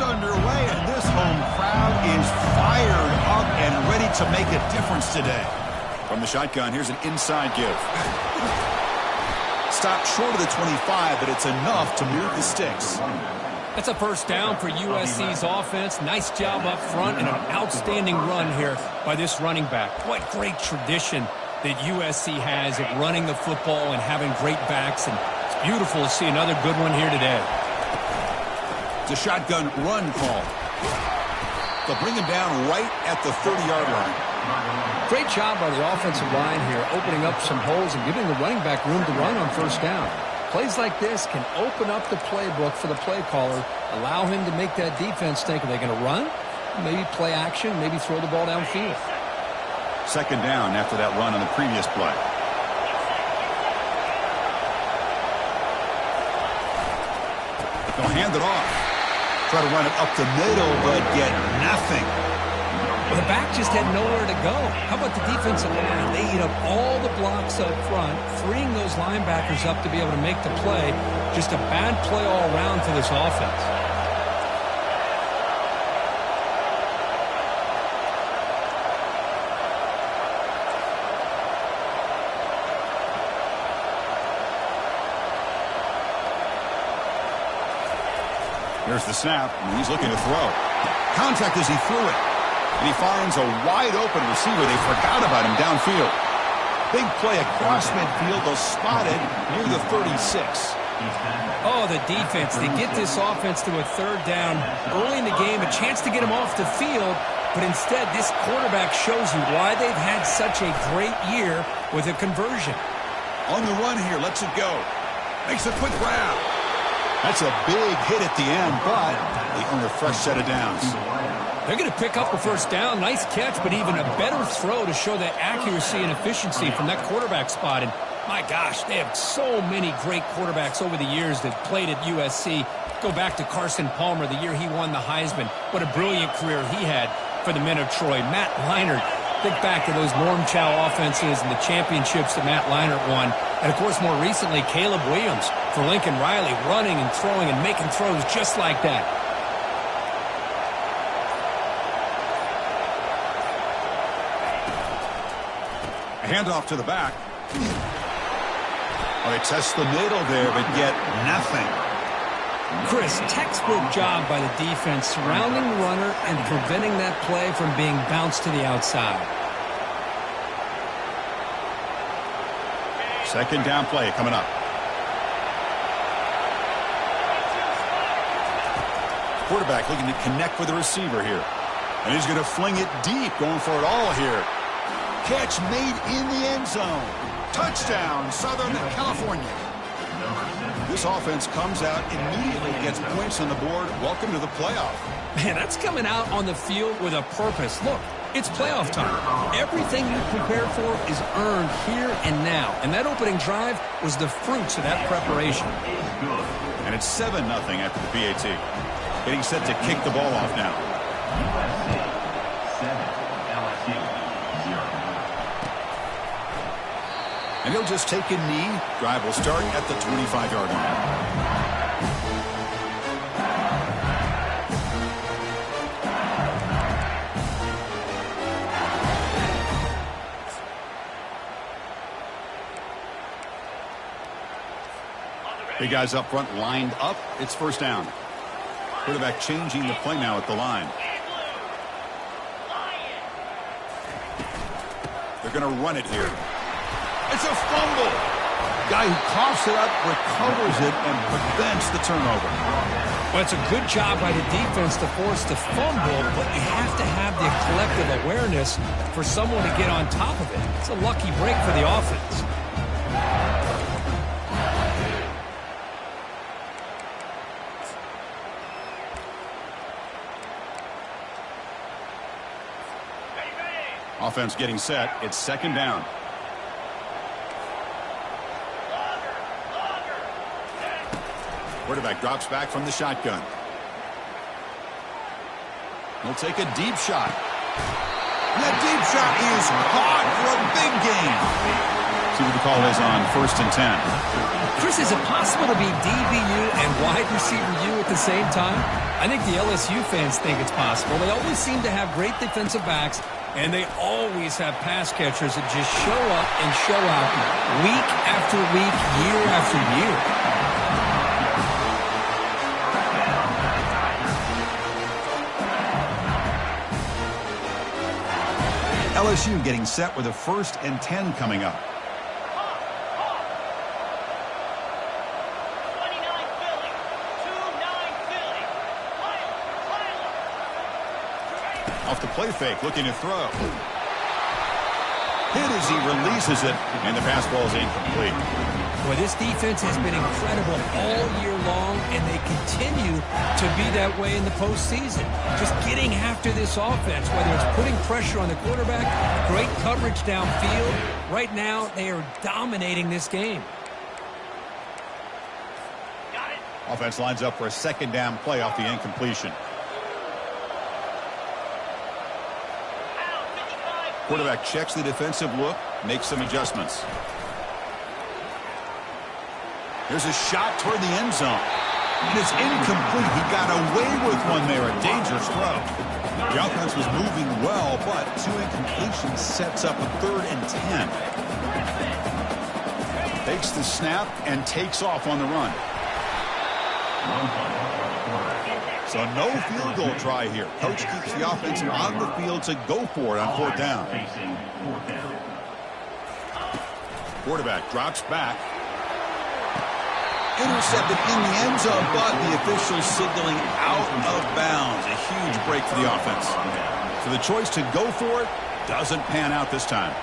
underway, and this home crowd is fired up and ready to make a difference today. From the shotgun, here's an inside give. Stopped short of the 25, but it's enough to move the sticks. That's a first down for USC's offense. Nice job up front and an outstanding run here by this running back. What great tradition that USC has at running the football and having great backs, and it's beautiful to see another good one here today. It's a shotgun run call. They'll bring him down right at the 30-yard line. Great job by the offensive line here, opening up some holes and giving the running back room to run on first down. Plays like this can open up the playbook for the play caller, allow him to make that defense think, are they going to run? Maybe play action, maybe throw the ball downfield. Second down after that run on the previous play. They'll hand it off. Try to run it up the middle, but get nothing. Well, the back just had nowhere to go. How about the defensive line? They eat up all the blocks up front, freeing those linebackers up to be able to make the play. Just a bad play all around for this offense. Here's the snap, and he's looking to throw. Contact as he threw it. And he finds a wide-open receiver. They forgot about him downfield. Big play across midfield. They'll spot it near the 36. Oh, the defense. They get this offense to a third down early in the game, a chance to get him off the field. But instead, this quarterback shows you why they've had such a great year with a conversion. On the run here, lets it go. Makes a quick grab. That's a big hit at the end, but they earn a fresh set of downs. They're going to pick up a first down. Nice catch, but even a better throw to show that accuracy and efficiency from that quarterback spot. And my gosh, they have so many great quarterbacks over the years that played at USC. Go back to Carson Palmer, the year he won the Heisman. What a brilliant career he had for the men of Troy. Matt Leinart, think back to those Ncaa offenses and the championships that Matt Leinart won. And, of course, more recently, Caleb Williams for Lincoln Riley, running and throwing and making throws just like that. A handoff to the back. Oh, they test the middle there, but get nothing. Chris, textbook job by the defense surrounding the runner and preventing that play from being bounced to the outside. Second down play coming up. Quarterback looking to connect with the receiver here. And he's going to fling it deep, going for it all here. Catch made in the end zone. Touchdown, Southern California. This offense comes out immediately, gets points on the board. Welcome to the playoff. Man, that's coming out on the field with a purpose. Look, it's playoff time. Everything you prepared for is earned here and now. And that opening drive was the fruits of that preparation. And it's 7-0 after the PAT. Getting set to kick the ball off now. And he'll just take a knee. Drive will start at the 25-yard line. Big guys up front lined up. It's first down. Quarterback changing the play now at the line. They're going to run it here. It's a fumble. Guy who coughs it up, recovers it, and prevents the turnover. Well, it's a good job by the defense to force the fumble, but you have to have the collective awareness for someone to get on top of it. It's a lucky break for the offense. Offense getting set. It's second down. Quarterback drops back from the shotgun. He'll take a deep shot. And that deep shot is caught for a big gain. See what the call is on 1st and 10. Chris, is it possible to be DBU and wide receiver U at the same time? I think the LSU fans think it's possible. They always seem to have great defensive backs, and they always have pass catchers that just show up and show out week after week, year after year. LSU getting set with a 1st and 10 coming up. Off the play fake, looking to throw. Hit as he releases it, and the pass ball is incomplete. Boy, this defense has been incredible all year long, and they continue to be that way in the postseason. Just getting after this offense, whether it's putting pressure on the quarterback, great coverage downfield. Right now, they are dominating this game. Offense lines up for a 2nd down play off the incompletion. Quarterback checks the defensive look, makes some adjustments. There's a shot toward the end zone. And it's incomplete. He got away with one there. A dangerous throw. The offense was moving well, but 2 incompletions sets up a 3rd and 10. Takes the snap and takes off on the run. So no field goal try here. Coach keeps the offense on the field to go for it on 4th down. Quarterback drops back. Intercepted in the end zone, but the officials signaling out of bounds. A huge break for the offense. So the choice to go for it doesn't pan out this time.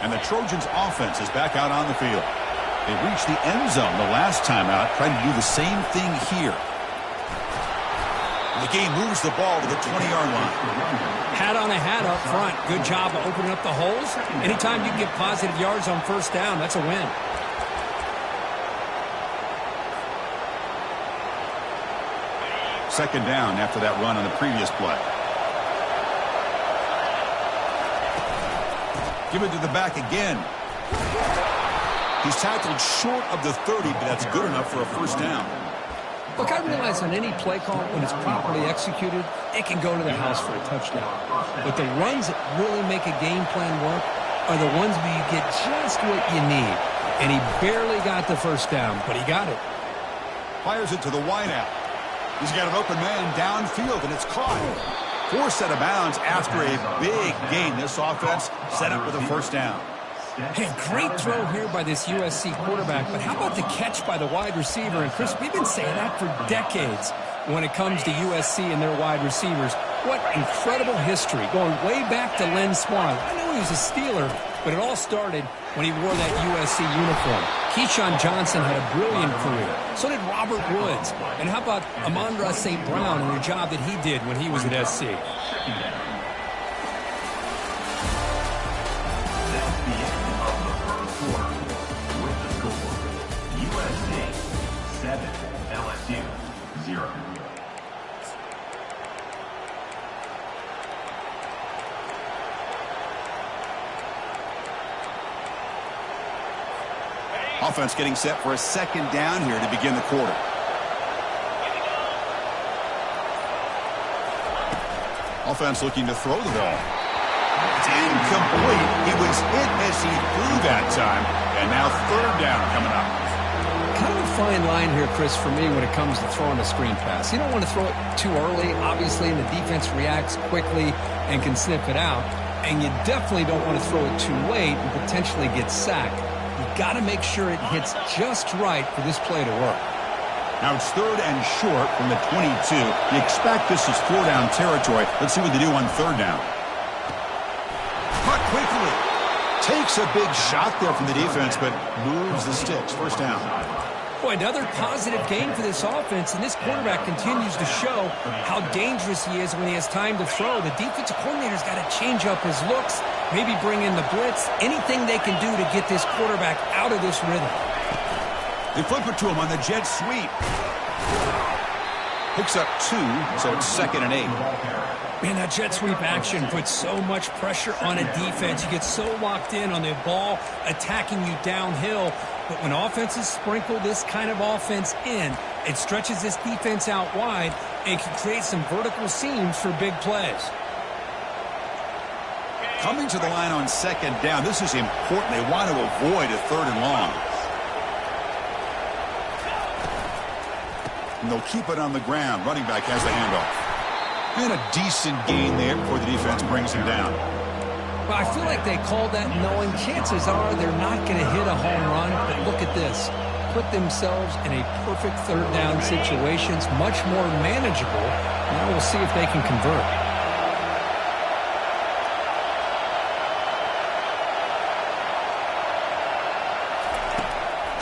And the Trojans' offense is back out on the field. They reached the end zone the last time out, trying to do the same thing here. The game moves the ball to the 20-yard line. Hat on a hat up front. Good job of opening up the holes. Anytime you can get positive yards on 1st down, that's a win. Second down after that run on the previous play. Give it to the back again. He's tackled short of the 30, but that's good enough for a 1st down. Look, I realize on any play call, when it's properly executed, it can go to the house for a touchdown. But the runs that really make a game plan work are the ones where you get just what you need. And he barely got the 1st down, but he got it. Fires it to the wideout. He's got an open man downfield, and it's caught. 4th out of bounds after a big gain. This offense set up with a 1st down. Hey, great throw here by this USC quarterback, but how about the catch by the wide receiver? And, Chris, we've been saying that for decades when it comes to USC and their wide receivers. What incredible history, going way back to Len Swan. I know he was a Steeler, but it all started when he wore that USC uniform. Keyshawn Johnson had a brilliant career. So did Robert Woods. And how about Amon-Ra St. Brown and the job that he did when he was at SC? Offense getting set for a 2nd down here to begin the quarter. Offense looking to throw the ball. It's incomplete. He was hit as he threw that time. And now 3rd down coming up. Kind of a fine line here, Chris, for me when it comes to throwing a screen pass. You don't want to throw it too early, obviously, and the defense reacts quickly and can sniff it out. And you definitely don't want to throw it too late and potentially get sacked. You've got to make sure it hits just right for this play to work. Now it's 3rd and short from the 22. You expect this is 4-down territory. Let's see what they do on 3rd down. Caught quickly. Takes a big shot there from the defense, but moves the sticks. 1st down. Boy, another positive game for this offense, and this quarterback continues to show how dangerous he is when he has time to throw. The defensive coordinator's got to change up his looks, maybe bring in the blitz, anything they can do to get this quarterback out of this rhythm. They flip it to him on the jet sweep. Picks up 2, so it's 2nd and 8. Man, that jet sweep action puts so much pressure on a defense. You get so locked in on the ball attacking you downhill. But when offenses sprinkle this kind of offense in, it stretches this defense out wide and can create some vertical seams for big plays. Coming to the line on 2nd down, this is important. They want to avoid a 3rd and long. And they'll keep it on the ground. Running back has the handoff. And a decent gain there before the defense brings him down. Well, I feel like they called that knowing chances are they're not going to hit a home run. But look at this. Put themselves in a perfect 3rd down situations, much more manageable. Now we'll see if they can convert.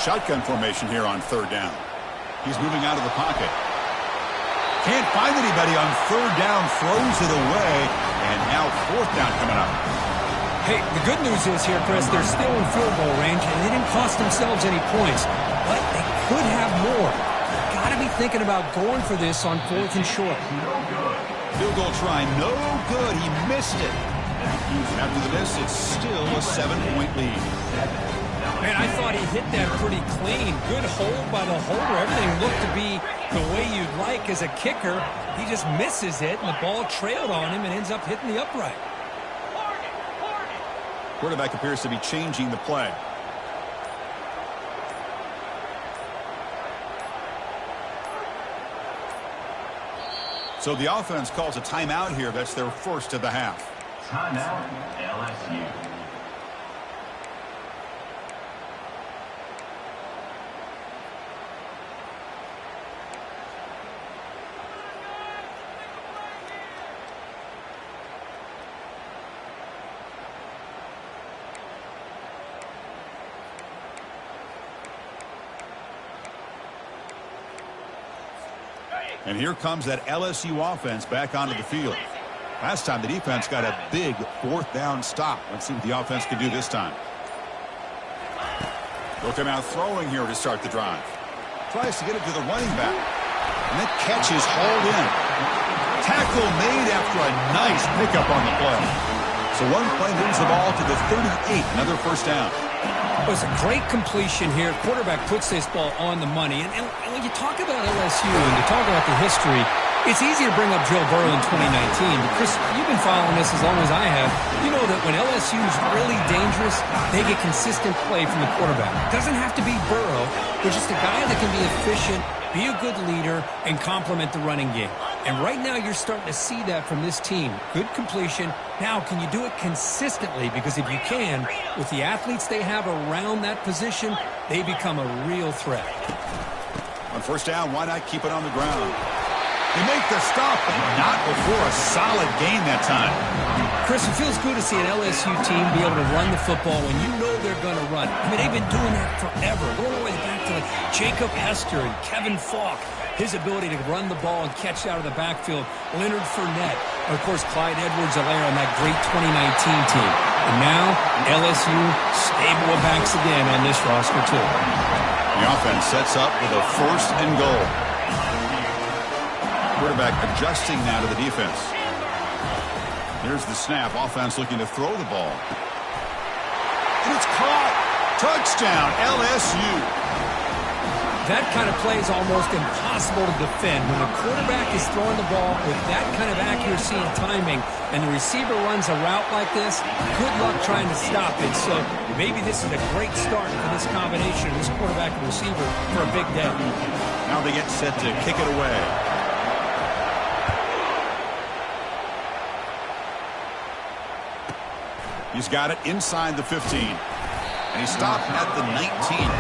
Shotgun formation here on 3rd down. He's moving out of the pocket. Can't find anybody on 3rd down, throws it away, and now 4th down coming up. Hey, the good news is here, Chris, they're still in field goal range, and they didn't cost themselves any points, but they could have more. Got to be thinking about going for this on 4th and short. Field goal try, no good. He missed it. After the miss, it's still a 7-point lead. Man, I thought he hit that pretty clean. Good hold by the holder. Everything looked to be the way you'd like as a kicker. He just misses it, and the ball trailed on him and ends up hitting the upright. Quarterback appears to be changing the play. So the offense calls a timeout here. That's their first of the half. Timeout, LSU. And here comes that LSU offense back onto the field. Last time the defense got a big 4th down stop. Let's see what the offense can do this time. They'll come out throwing here to start the drive. Tries to get it to the running back. And that catch is hauled in. Tackle made after a nice pickup on the play. So one play moves the ball to the 38. Another 1st down. It was a great completion here. Quarterback puts this ball on the money. And when you talk about LSU and you talk about the history, it's easy to bring up Joe Burrow in 2019. But Chris, you've been following this as long as I have. You know that when LSU is really dangerous, they get consistent play from the quarterback. It doesn't have to be Burrow, but just a guy that can be efficient, be a good leader, and complement the running game. And right now you're starting to see that from this team. Good completion. Now, can you do it consistently? Because if you can, with the athletes they have around that position, they become a real threat. On 1st down, why not keep it on the ground? They make the stop, but not before a solid gain that time. Chris, it feels good to see an LSU team be able to run the football when you know they're going to run. I mean, they've been doing that forever. Going all the way back to Jacob Hester and Kevin Falk. His ability to run the ball and catch out of the backfield. Leonard Fournette. And, of course, Clyde Edwards-Helaire on that great 2019 team. And now, LSU stable of backs again on this roster, too. The offense sets up with a 1st and goal. Quarterback adjusting now to the defense. Here's the snap. Offense looking to throw the ball. And it's caught. Touchdown, LSU. That kind of play is almost impossible to defend. When the quarterback is throwing the ball with that kind of accuracy and timing, and the receiver runs a route like this, good luck trying to stop it. So maybe this is a great start for this combination, this quarterback and receiver, for a big day. Now they get set to kick it away. He's got it inside the 15. And he stopped at the 19.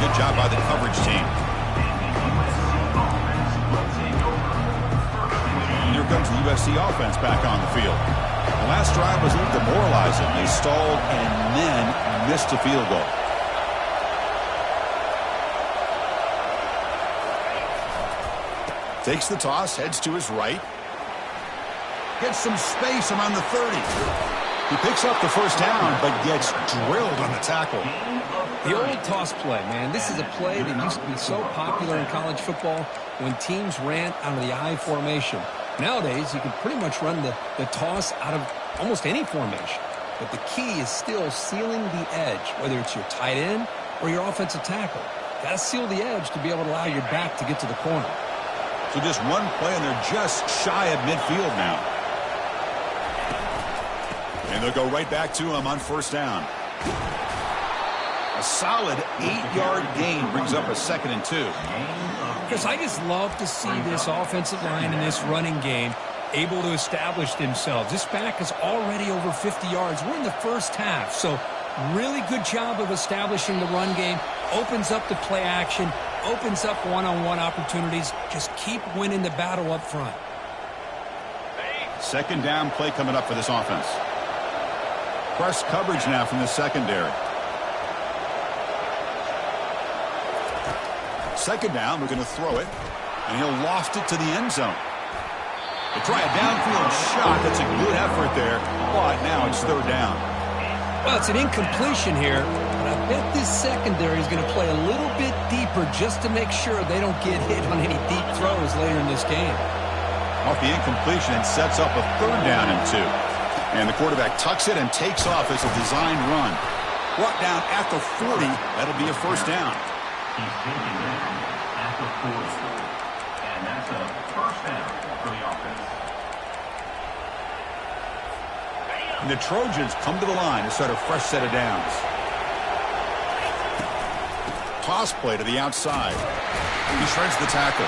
Good job by the coverage team. And here comes the USC offense back on the field. The last drive was a little demoralizing. They stalled and then missed a field goal. Takes the toss, heads to his right. Gets some space around the 30. He picks up the first down, but gets drilled on the tackle. The old toss play, man. This is a play that used to be so popular in college football when teams ran out of the I formation. Nowadays, you can pretty much run the toss out of almost any formation. But the key is still sealing the edge, whether it's your tight end or your offensive tackle. Got to seal the edge to be able to allow your back to get to the corner. So just one play, and they're just shy of midfield now. And they'll go right back to him on first down. A solid 8-yard gain brings up a 2nd and 2. Chris, I just love to see this offensive line in this running game able to establish themselves. This back is already over 50 yards. We're in the first half, so really good job of establishing the run game. Opens up the play action, opens up one-on-one opportunities. Just keep winning the battle up front. 2nd down play coming up for this offense. Press coverage now from the secondary. 2nd down, we're going to throw it, and he'll loft it to the end zone. They try a downfield shot. That's a good effort there, but now it's 3rd down. Well, it's an incompletion here, but I bet this secondary is going to play a little bit deeper just to make sure they don't get hit on any deep throws later in this game. Off the incompletion, it sets up a 3rd down and 2. And the quarterback tucks it and takes off as a designed run. Brought down at the 40, that'll be a 1st down. He's taken down at the 40. And that's a 1st down for the offense. And the Trojans come to the line to start a fresh set of downs. Toss play to the outside. He shreds the tackle.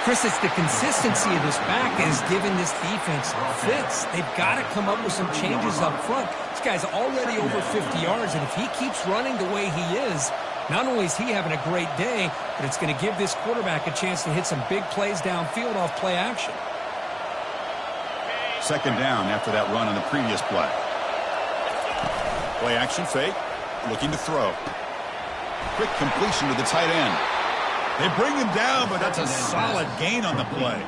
Chris, it's the consistency of this back that is giving this defense fits. They've got to come up with some changes up front. This guy's already over 50 yards, and if he keeps running the way he is, not only is he having a great day, but it's going to give this quarterback a chance to hit some big plays downfield off play action. 2nd down after that run on the previous play. Play action fake, looking to throw. Quick completion to the tight end. They bring him down, but that's a solid gain on the play.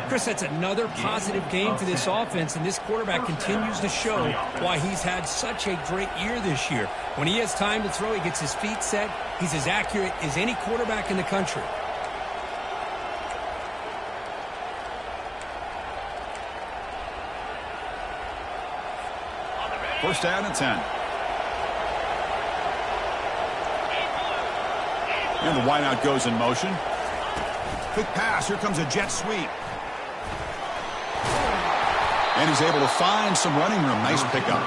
Chris, that's another positive game for this offense, and this quarterback continues to show why he's had such a great year this year. When he has time to throw, he gets his feet set. He's as accurate as any quarterback in the country. First down and 10. And the wideout goes in motion. Quick pass. Here comes a jet sweep. And he's able to find some running room. Nice pickup.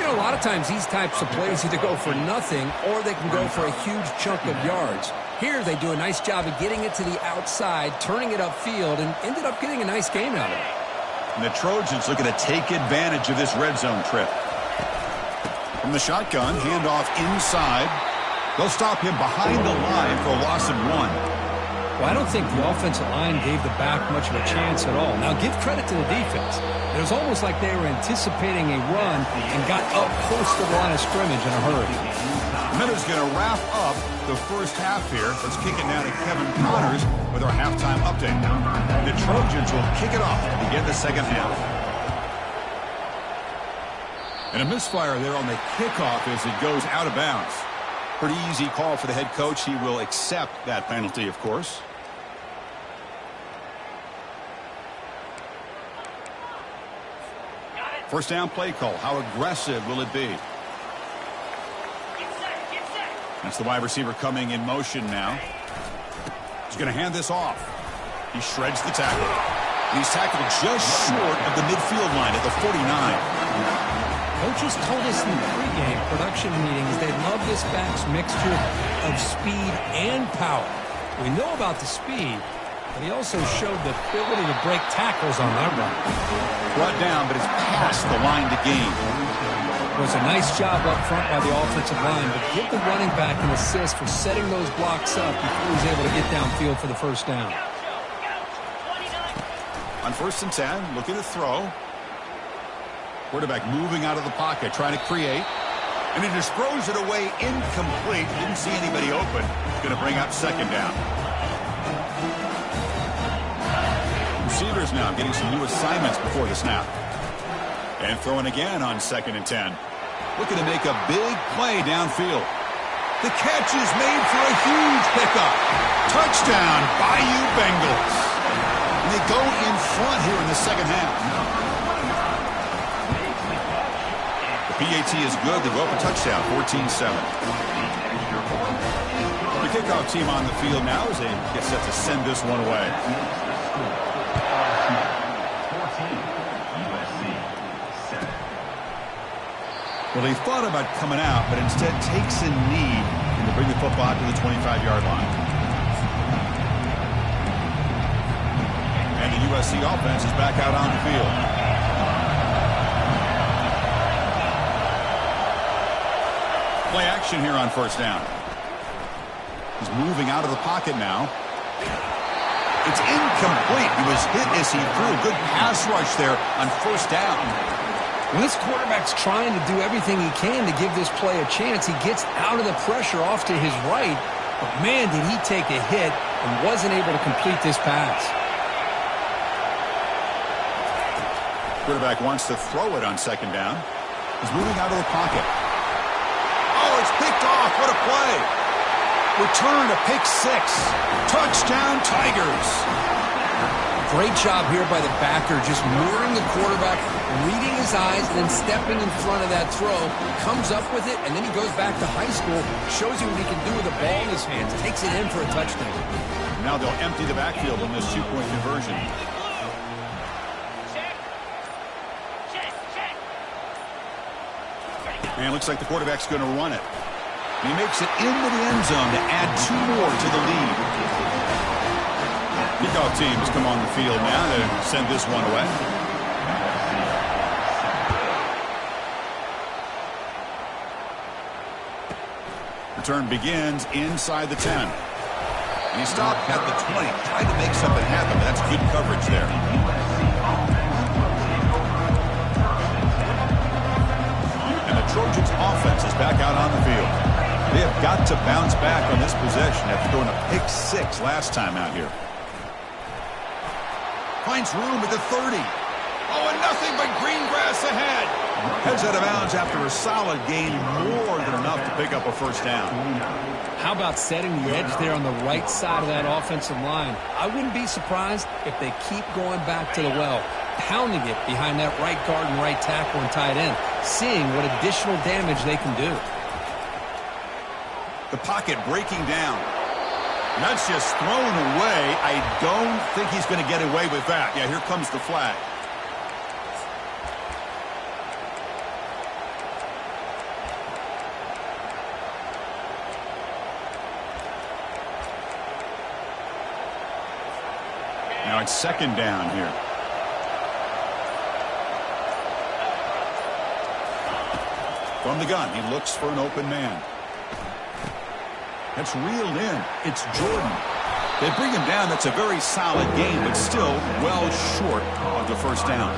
You know, a lot of times these types of plays either go for nothing or they can go for a huge chunk of yards. Here they do a nice job of getting it to the outside, turning it upfield, and ended up getting a nice game out of it. And the Trojans looking to take advantage of this red zone trip. From the shotgun, handoff inside. They'll stop him behind the line for a loss of 1. Well, I don't think the offensive line gave the back much of a chance at all. Now, give credit to the defense. It was almost like they were anticipating a run and got up close to the line of scrimmage in a hurry. Miller's going to wrap up the first half here. Let's kick it now to Kevin Connors with our halftime update. The Trojans will kick it off to begin the second half. And a misfire there on the kickoff as it goes out of bounds. Pretty easy call for the head coach. He will accept that penalty, of course. First down play call. How aggressive will it be? That's the wide receiver coming in motion now. He's going to hand this off. He shreds the tackle. And he's tackled just short of the midfield line at the 49. Coaches told us in the pregame production meetings they love this back's mixture of speed and power. We know about the speed, but he also showed the ability to break tackles on that run. Brought down, but it's past the line to gain. It was a nice job up front by the offensive line, but give the running back an assist for setting those blocks up before he was able to get downfield for the first down. On 1st and 10, looking to throw. Quarterback moving out of the pocket, trying to create. And he just throws it away incomplete. Didn't see anybody open. Going to bring up 2nd down. Receivers now getting some new assignments before the snap. And throwing again on 2nd and 10. Looking to make a big play downfield. The catch is made for a huge pickup. Touchdown, Bayou Bengals. And they go in front here in the second half. The PAT is good. They go up a touchdown, 14-7. The kickoff team on the field now as they get set to send this one away. Well, he thought about coming out, but instead takes a knee to bring the football to the 25-yard line. And the USC offense is back out on the field. Play action here on 1st down. He's moving out of the pocket now. It's incomplete. He was hit as he threw. Good pass rush there on 1st down. When this quarterback's trying to do everything he can to give this play a chance, he gets out of the pressure off to his right. But, man, did he take a hit and wasn't able to complete this pass. Quarterback wants to throw it on 2nd down. He's moving out of the pocket. Oh, it's picked off. What a play. Return to pick 6. Touchdown, Tigers. Great job here by the backer, just mooring the quarterback, reading his eyes, and then stepping in front of that throw. Comes up with it, and then he goes back to high school, shows you what he can do with the ball in his hands, takes it in for a touchdown. Now they'll empty the backfield on this 2-point conversion. And it looks like the quarterback's going to run it. He makes it into the end zone to add 2 more to the lead. Kickoff team has come on the field now to send this one away. Return begins inside the 10. And he stopped at the 20. Tried to make something happen, but that's good coverage there. And the Trojans' offense is back out on the field. They have got to bounce back on this possession after throwing a pick 6 last time out here. Finds room at the 30. Oh, and nothing but green grass ahead. Heads out of bounds after a solid gain, more than enough to pick up a 1st down. How about setting the edge there on the right side of that offensive line? I wouldn't be surprised if they keep going back to the well, pounding it behind that right guard and right tackle and tight end, seeing what additional damage they can do. The pocket breaking down. And that's just thrown away. I don't think he's going to get away with that. Yeah, here comes the flag. Now it's 2nd down here. From the gun, he looks for an open man. That's reeled in. It's Jordan. They bring him down. That's a very solid game, but still well short of the 1st down.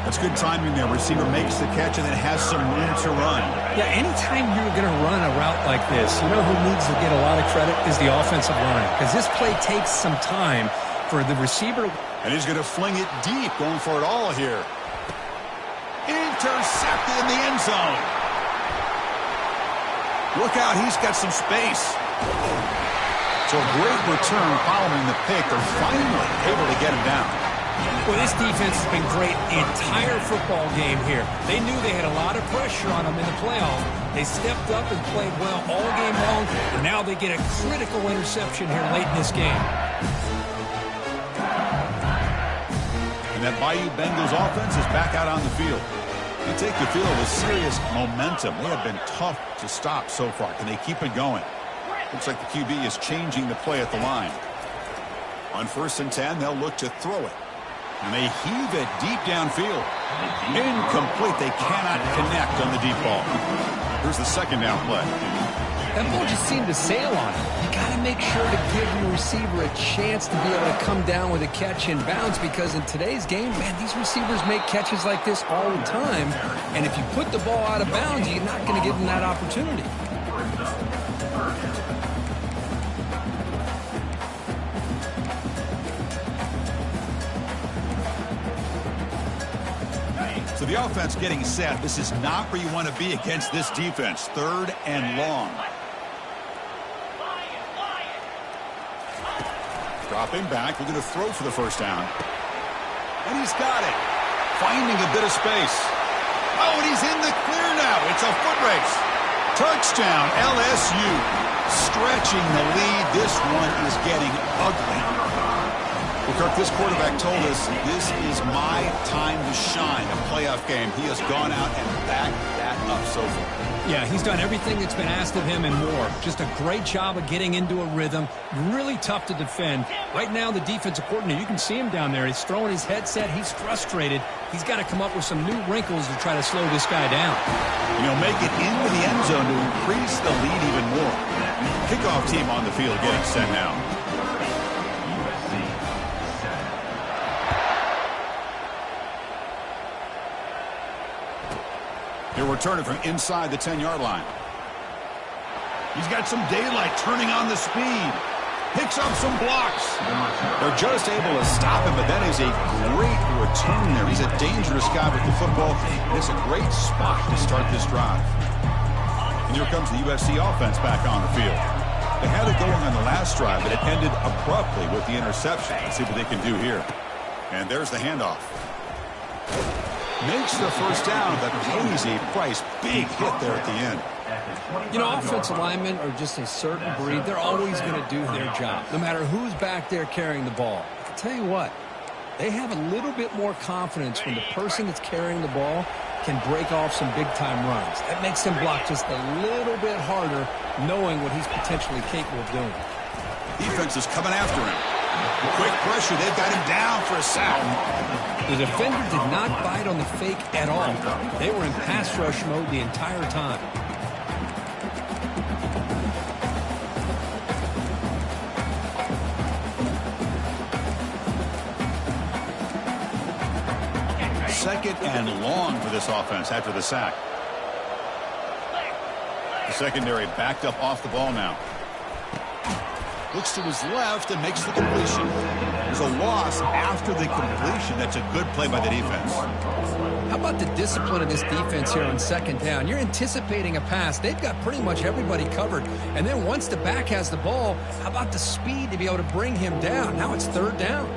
That's good timing there. Receiver makes the catch and then has some room to run. Yeah, anytime you're going to run a route like this, you know who needs to get a lot of credit is the offensive line, because this play takes some time for the receiver. And he's going to fling it deep, going for it all here. Intercepted in the end zone. Look out, he's got some space. So a great return following the pick. They're finally able to get him down. Well, this defense has been great the entire football game here. They knew they had a lot of pressure on them in the playoffs. They stepped up and played well all game long, and now they get a critical interception here late in this game. And that Bayou Bengals offense is back out on the field. They take the field with serious momentum. They have been tough to stop so far. Can they keep it going? Looks like the QB is changing the play at the line. On 1st and 10, they'll look to throw it. And they heave it deep downfield. Incomplete. They cannot connect on the deep ball. Here's the 2nd down play. That ball just seemed to sail on it. You got to make sure to give your receiver a chance to be able to come down with a catch in bounds, because in today's game, man, these receivers make catches like this all the time. And if you put the ball out of bounds, you're not going to give them that opportunity. So the offense getting set. This is not where you want to be against this defense. 3rd and long. Dropping back, looking to throw for the first down. And he's got it. Finding a bit of space. Oh, and he's in the clear now. It's a foot race. Touchdown, LSU. Stretching the lead. This one is getting ugly. Well, Kirk, this quarterback told us this is my time to shine. A playoff game. He has gone out and backed that up so far. Yeah, he's done everything that's been asked of him and more. Just a great job of getting into a rhythm. Really tough to defend. Right now, the defensive coordinator, you can see him down there. He's throwing his headset. He's frustrated. He's got to come up with some new wrinkles to try to slow this guy down. Make it into the end zone to increase the lead even more. Kickoff team on the field getting set now. He'll return it from inside the 10-yard line. He's got some daylight turning on the speed. Picks up some blocks. They're just able to stop him, but that is a great return there. He's a dangerous guy with the football. It's a great spot to start this drive. And here comes the USC offense back on the field. They had it going on the last drive, but it ended abruptly with the interception. Let's see what they can do here. And there's the handoff. Makes the first down, but pays a price. Big hit there at the end. Offensive linemen are just a certain breed. They're always going to do their job, no matter who's back there carrying the ball. I tell you what, they have a little bit more confidence when the person that's carrying the ball can break off some big-time runs. That makes them block just a little bit harder, knowing what he's potentially capable of doing. Defense is coming after him. Quick pressure. They've got him down for a sack. The defender did not bite on the fake at all. They were in pass rush mode the entire time. Second and long for this offense after the sack. The secondary backed up off the ball now. Looks to his left and makes the completion. There's a loss after the completion. That's a good play by the defense. How about the discipline of this defense here on second down? You're anticipating a pass. They've got pretty much everybody covered. And then once the back has the ball, how about the speed to be able to bring him down? Now it's third down.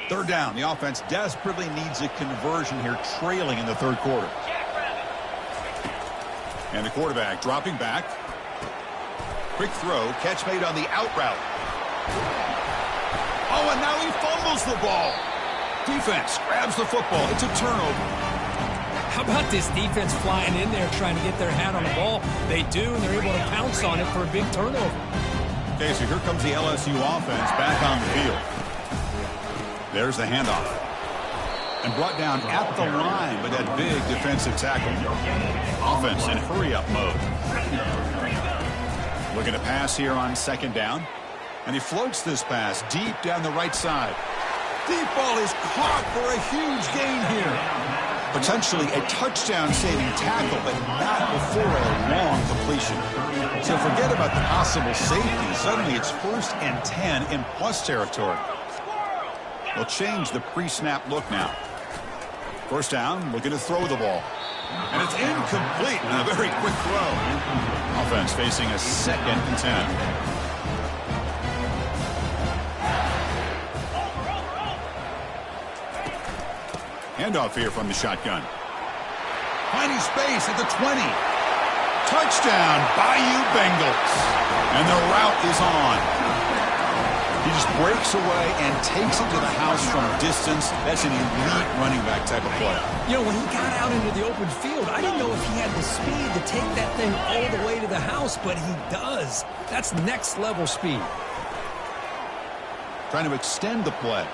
Third down. The offense desperately needs a conversion here, trailing in the third quarter. And the quarterback dropping back. Quick throw. Catch made on the out route. Oh, and now he fumbles the ball. Defense grabs the football. It's a turnover. How about this defense flying in there trying to get their hand on the ball? They do, and they're able to pounce on it for a big turnover. Okay, so here comes the LSU offense back on the field. There's the handoff. And brought down at the line with that big defensive tackle. Offense in hurry-up mode. Looking to pass here on second down. And he floats this pass deep down the right side. Deep ball is caught for a huge gain here. Potentially a touchdown-saving tackle, but not before a long completion. So forget about the possible safety. Suddenly it's 1st and 10 in plus territory. They'll change the pre-snap look now. First down, looking to throw the ball. And it's incomplete. And a very quick throw. Offense facing a 2nd and 10. Handoff here from the shotgun. Finding space at the 20. Touchdown, Bayou Bengals. And the route is on. He just breaks away and takes it to the house from distance. That's an elite running back type of play. When he got out into the open field, I didn't know if he had the speed to take that thing all the way to the house, but he does. That's next level speed. Trying to extend the play.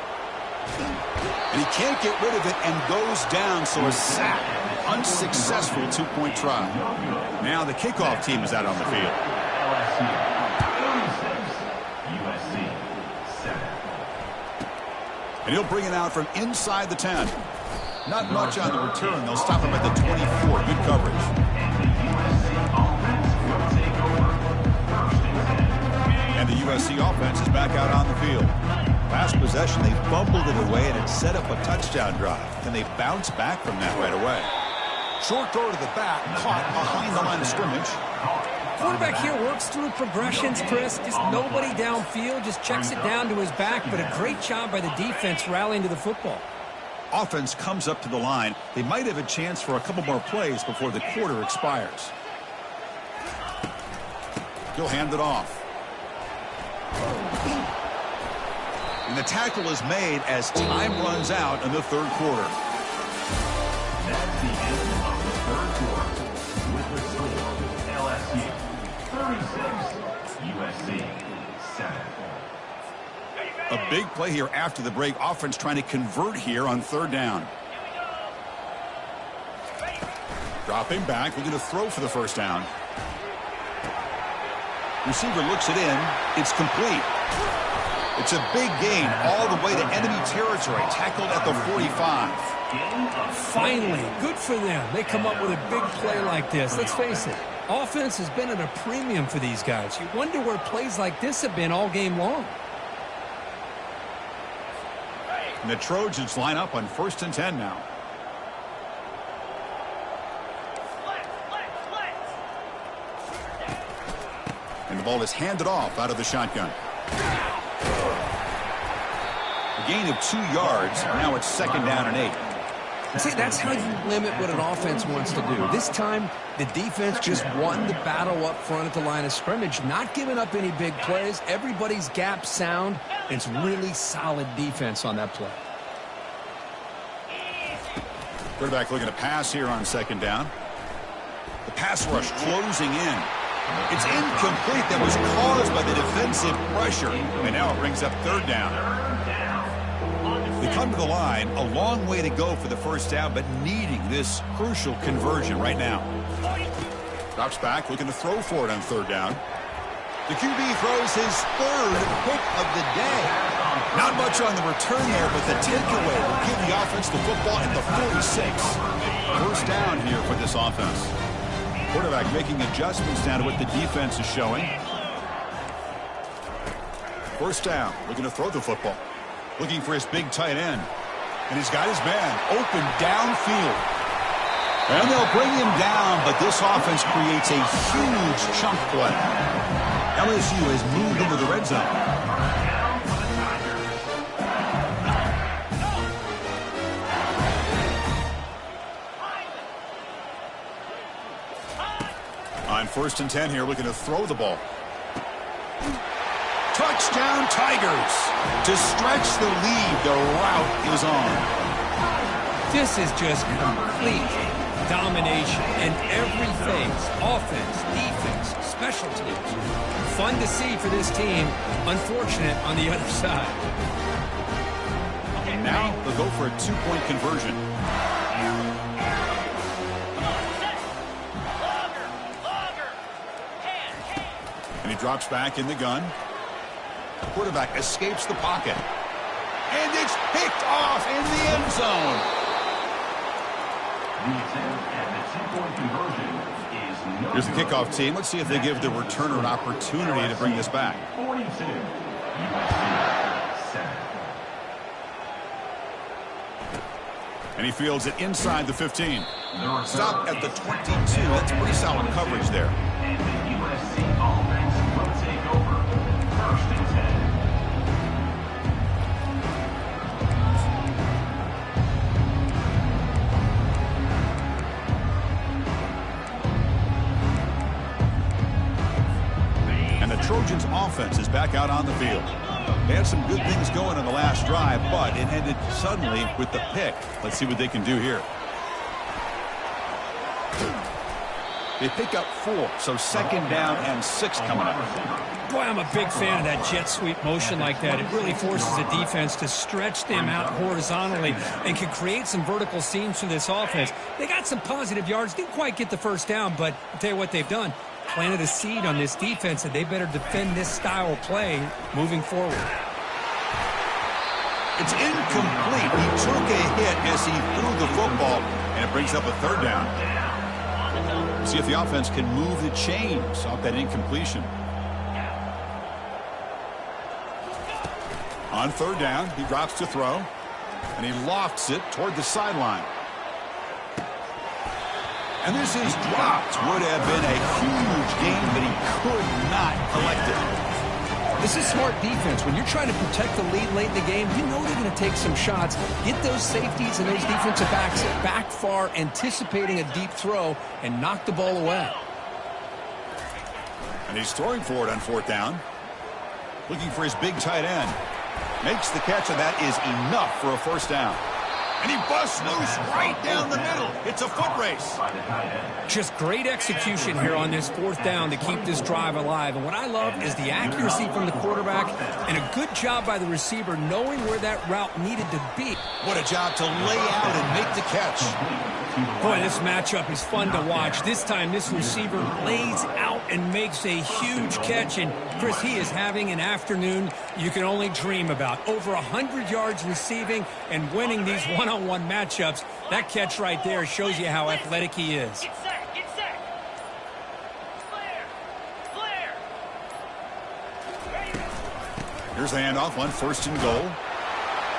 And he can't get rid of it and goes down, so a sack. Unsuccessful 2-point try. Now the kickoff team is out on the field. And he'll bring it out from inside the 10. Not much on the return. They'll stop him at the 24. Good coverage. And the USC offense is back out on the field. Last possession, they fumbled it away, and it set up a touchdown drive. And they bounce back from that right away. Short throw to the back, caught behind the line of scrimmage. Quarterback here works through progressions, Chris. Just nobody downfield, just checks it down to his back. But a great job by the defense rallying to the football. Offense comes up to the line. They might have a chance for a couple more plays before the quarter expires. He'll hand it off. And the tackle is made as time runs out in the third quarter. That's the end of the third quarter. With the score, LSU 36, USC 7. A big play here after the break. Offense trying to convert here on third down. Dropping back, looking to throw for the first down. Receiver looks it in. It's complete. It's a big gain all the way to enemy territory. Tackled at the 45. Finally, good for them. They come up with a big play like this. Let's face it, offense has been at a premium for these guys. You wonder where plays like this have been all game long. And the Trojans line up on 1st and 10 now. And the ball is handed off out of the shotgun. A gain of 2 yards. Now it's 2nd down and 8. See, that's how you limit what an offense wants to do. This time, the defense just won the battle up front at the line of scrimmage, not giving up any big plays. Everybody's gap sound. It's really solid defense on that play. Quarterback looking to pass here on 2nd down. The pass rush closing in. It's incomplete. That was caused by the defensive pressure. And now it brings up 3rd down. They come to the line, a long way to go for the first down, but needing this crucial conversion right now. Drops back, looking to throw for it on 3rd down. The QB throws his 3rd pick of the day. Not much on the return there, but the takeaway will give the offense the football at the 46. First down here for this offense. Quarterback making adjustments down to what the defense is showing. First down, looking to throw the football. Looking for his big tight end. And he's got his man open downfield. And they'll bring him down, but this offense creates a huge chunk play. LSU has moved into the red zone. On 1st and 10 here, looking to throw the ball. Touchdown Tigers. To stretch the lead, the route is on. This is just complete domination in every phase. Offense, defense, special teams. Fun to see for this team. Unfortunate on the other side. And now they'll go for a 2-point conversion. And he drops back in the gun. The quarterback escapes the pocket. And it's picked off in the end zone. The attempt at the 2-point conversion is no. Here's the kickoff team. Let's see if they give the returner an opportunity to bring this back. 42, USC 7. And he fields it inside the 15. Stop at the 22. That's pretty solid coverage there. And the USC offense will take over. 1st and 10. And the Trojans offense is back out on the field. They had some good things going on the last drive, but it ended suddenly with the pick. Let's see what they can do here. They pick up 4, so 2nd down and 6 coming up. Boy, I'm a big fan of that jet sweep motion like that. It really forces the defense to stretch them out horizontally and can create some vertical seams for this offense. They got some positive yards, didn't quite get the first down, but I'll tell you what they've done. Planted a seed on this defense, and they better defend this style of play moving forward. It's incomplete. He took a hit as he threw the football, and it brings up a 3rd down. See if the offense can move the chains off that incompletion. On third down, he drops to throw, and he lofts it toward the sideline. And this is dropped. Would have been a huge gain, but he could not collect it. This is smart defense. When you're trying to protect the lead late in the game, you know they're going to take some shots. Get those safeties and those defensive backs back far, anticipating a deep throw, and knock the ball away. And he's throwing for it on fourth down. Looking for his big tight end. Makes the catch, and that is enough for a first down. And he busts loose right down the middle. It's a foot race. Just great execution here on this fourth down to keep this drive alive. And what I love is the accuracy from the quarterback and a good job by the receiver knowing where that route needed to be. What a job to lay out and make the catch. Boy, this matchup is fun to watch. This time, this receiver lays out and makes a huge catch. And, Chris, he is having an afternoon you can only dream about. Over 100 yards receiving and winning these one-on-one matchups. That catch right there shows you how athletic he is. Get set, get set. Flare. Here's the handoff on first and goal.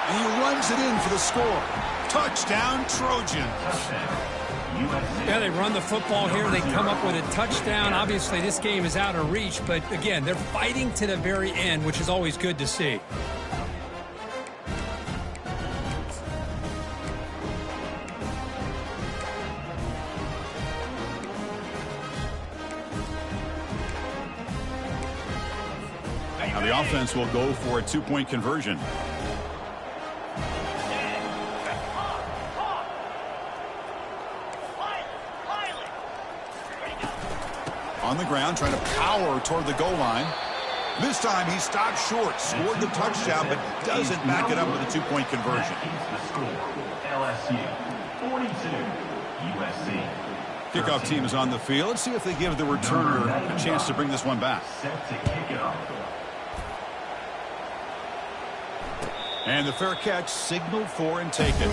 And he runs it in for the score. Touchdown, Trojans. Yeah, they run the football here. They come up with a touchdown. Obviously, this game is out of reach. But, again, they're fighting to the very end, which is always good to see. Now the offense will go for a two-point conversion. On the ground, trying to power toward the goal line. This time he stopped short, scored the touchdown, but doesn't back it up with a two-point conversion. LSU 42, USC. Kickoff team is on the field. Let's see if they give the returner a chance to bring this one back. Set to kick it off. And the fair catch signaled for and taken.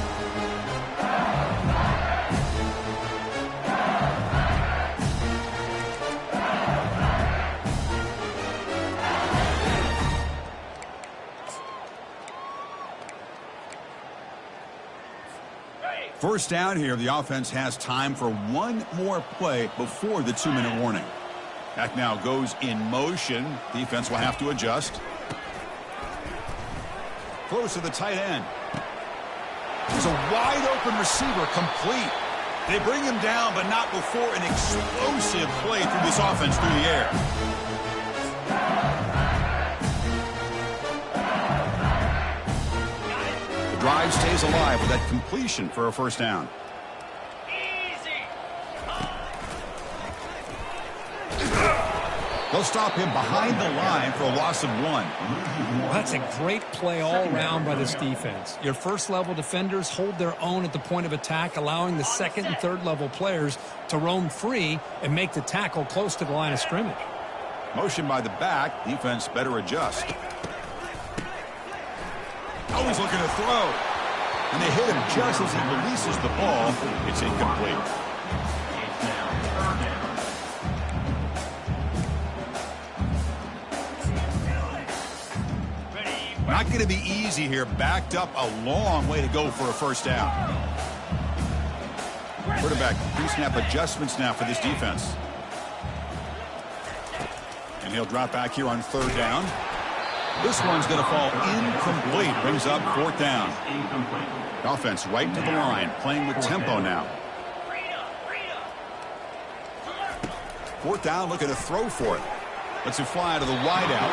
First down here, the offense has time for one more play before the 2-minute warning. Back now goes in motion. Defense will have to adjust. Close to the tight end. There's a wide open receiver, complete. They bring him down, but not before an explosive play through this offense through the air. Drive stays alive with that completion for a first down. They'll stop him behind the line for a loss of 1. Well, that's a great play all around by this defense. Your first-level defenders hold their own at the point of attack, allowing the second and third-level players to roam free and make the tackle close to the line of scrimmage. Motion by the back. Defense better adjust. Always looking to throw. And they hit him just as he releases the ball. It's incomplete. Not going to be easy here. Backed up a long way to go for a first down. Quarterback pre-snap adjustments now for this defense. And he'll drop back here on third down. This one's going to fall incomplete. Brings up fourth down. Offense right to the line, playing with tempo now. Fourth down, looking to throw for it. Lets it fly to the wideout.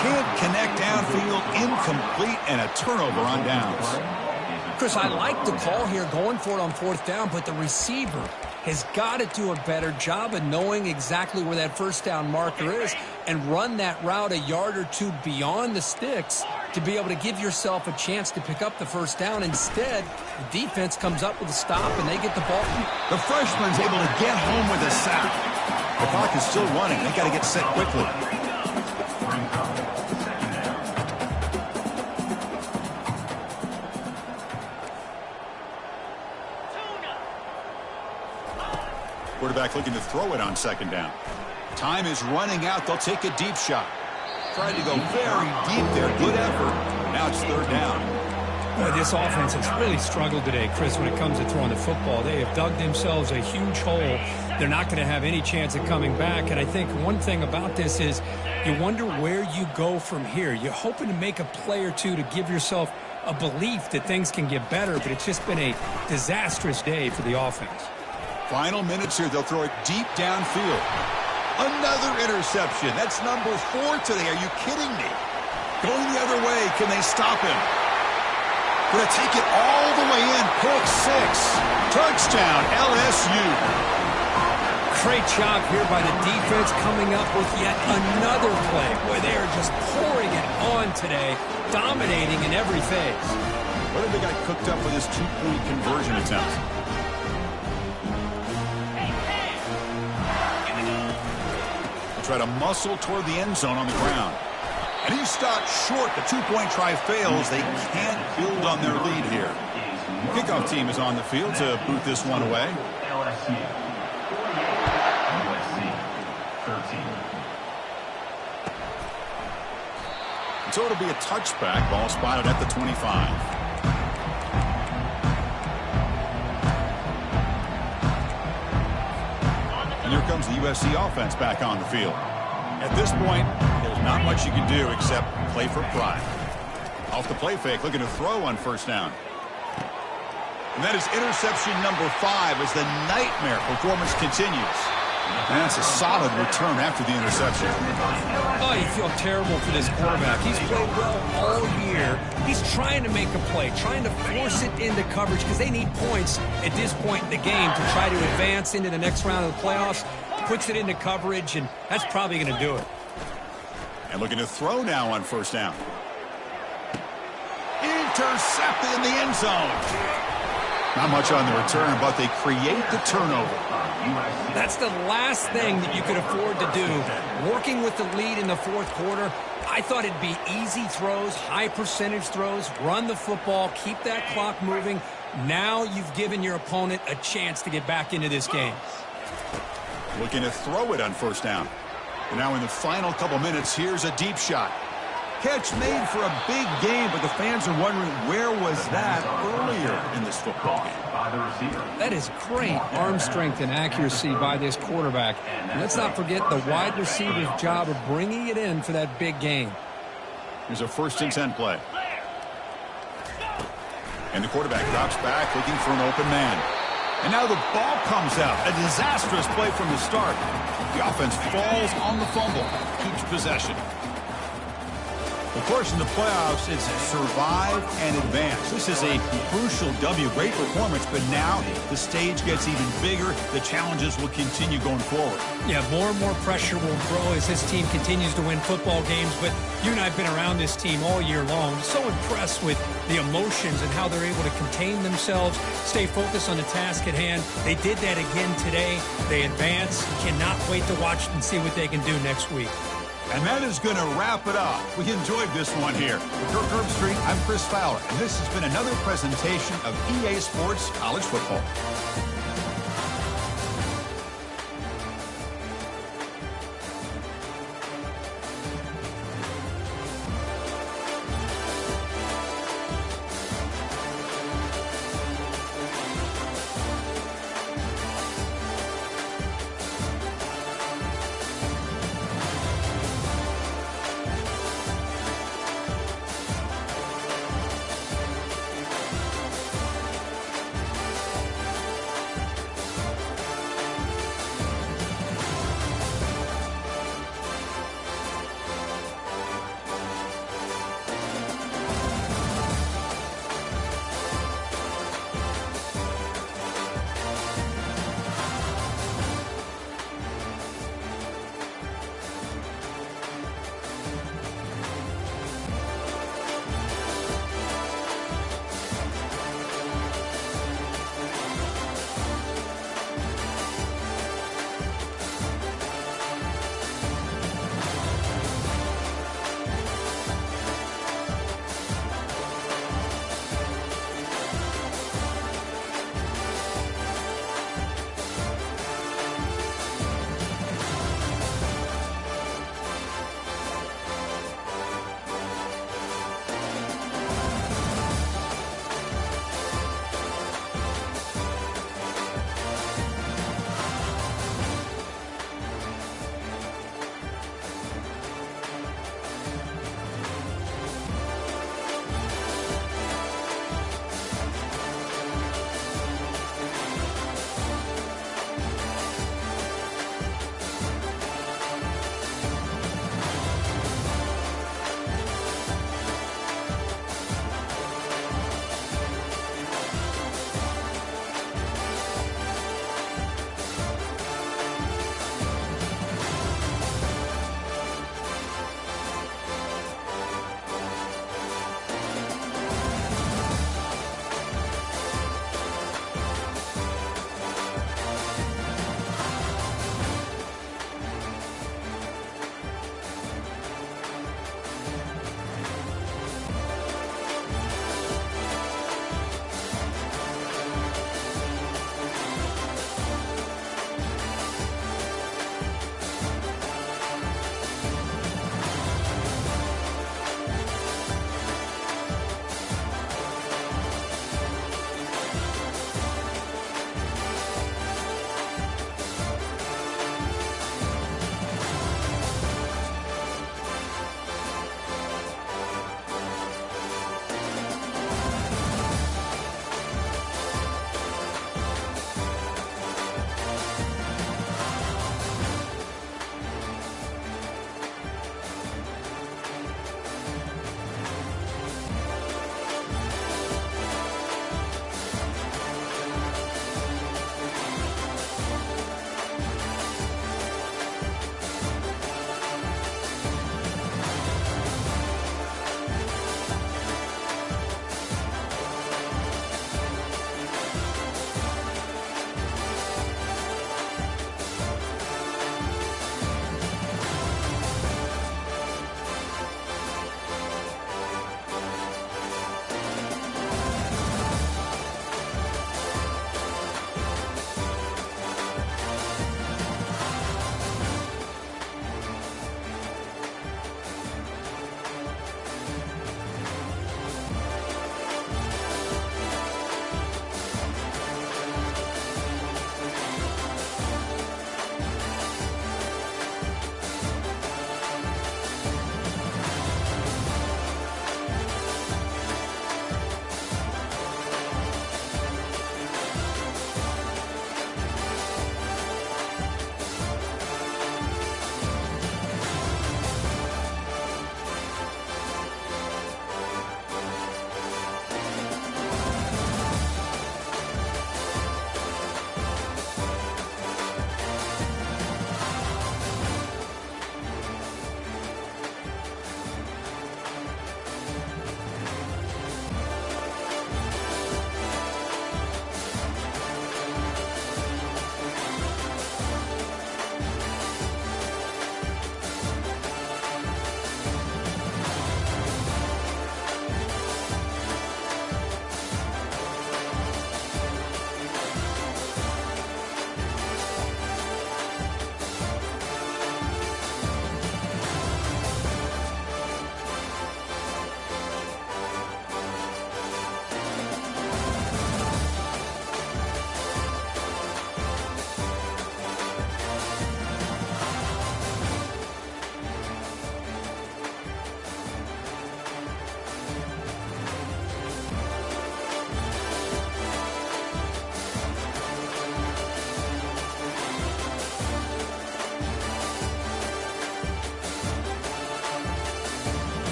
Can't connect downfield, incomplete, and a turnover on downs. Chris, I like the call here going for it on fourth down, but the receiver has got to do a better job of knowing exactly where that first down marker is and run that route a yard or two beyond the sticks to be able to give yourself a chance to pick up the first down. Instead, the defense comes up with a stop and they get the ball. The freshman's able to get home with a sack. The clock is still running. They got to get set quickly. Quarterback looking to throw it on second down. Time is running out. They'll take a deep shot. Tried to go very deep there. Good effort. Now it's third down. Boy, this offense has really struggled today, Chris, when it comes to throwing the football. They have dug themselves a huge hole. They're not going to have any chance of coming back. And I think one thing about this is you wonder where you go from here. You're hoping to make a play or two to give yourself a belief that things can get better, but it's just been a disastrous day for the offense. Final minutes here. They'll throw it deep downfield. Another interception. That's number 4 today. Are you kidding me? Going the other way. Can they stop him? Going to take it all the way in. Pick 6. Touchdown, LSU. Great job here by the defense coming up with yet another play. Boy, they are just pouring it on today, dominating in every phase. What have they got cooked up for this 2-point conversion attempt? They try to muscle toward the end zone on the ground. And he stopped short. The 2-point try fails. They can't build on their lead here. Kickoff team is on the field to boot this one away. LSU 48, USC 13. So it'll be a touchback. Ball spotted at the 25. And here comes the USC offense back on the field. At this point, there's not much you can do except play for pride. Off the play fake, looking to throw on first down. And that is interception number 5 as the nightmare performance continues. And that's a solid return after the interception. Oh, you feel terrible for this quarterback. He's played well all year. He's trying to make a play, trying to force it into coverage because they need points at this point in the game to try to advance into the next round of the playoffs. Puts it into coverage, and that's probably going to do it. And looking to throw now on first down. Intercepted in the end zone. Not much on the return, but they create the turnover. That's the last thing that you could afford to do. Working with the lead in the fourth quarter, I thought it'd be easy throws, high percentage throws, run the football, keep that clock moving. Now you've given your opponent a chance to get back into this game. Looking to throw it on first down. And now in the final couple minutes, here's a deep shot. Catch made for a big game, but the fans are wondering where was that earlier in this football game. That is great arm strength and accuracy by this quarterback. And let's not forget the wide receiver's job of bringing it in for that big game. Here's a 1st and 10 play. And the quarterback drops back looking for an open man. And now the ball comes out. A disastrous play from the start. The offense falls on the fumble. Keeps possession. Of course, in the playoffs, it's survive and advance. This is a crucial W. Great performance, but now the stage gets even bigger. The challenges will continue going forward. Yeah, more and more pressure will grow as this team continues to win football games. But you and I have been around this team all year long. So impressed with the emotions and how they're able to contain themselves, stay focused on the task at hand. They did that again today. They advance. Cannot wait to watch and see what they can do next week. And that is going to wrap it up. We enjoyed this one here. For Kirk Herbstreit, I'm Chris Fowler, and this has been another presentation of EA Sports College Football.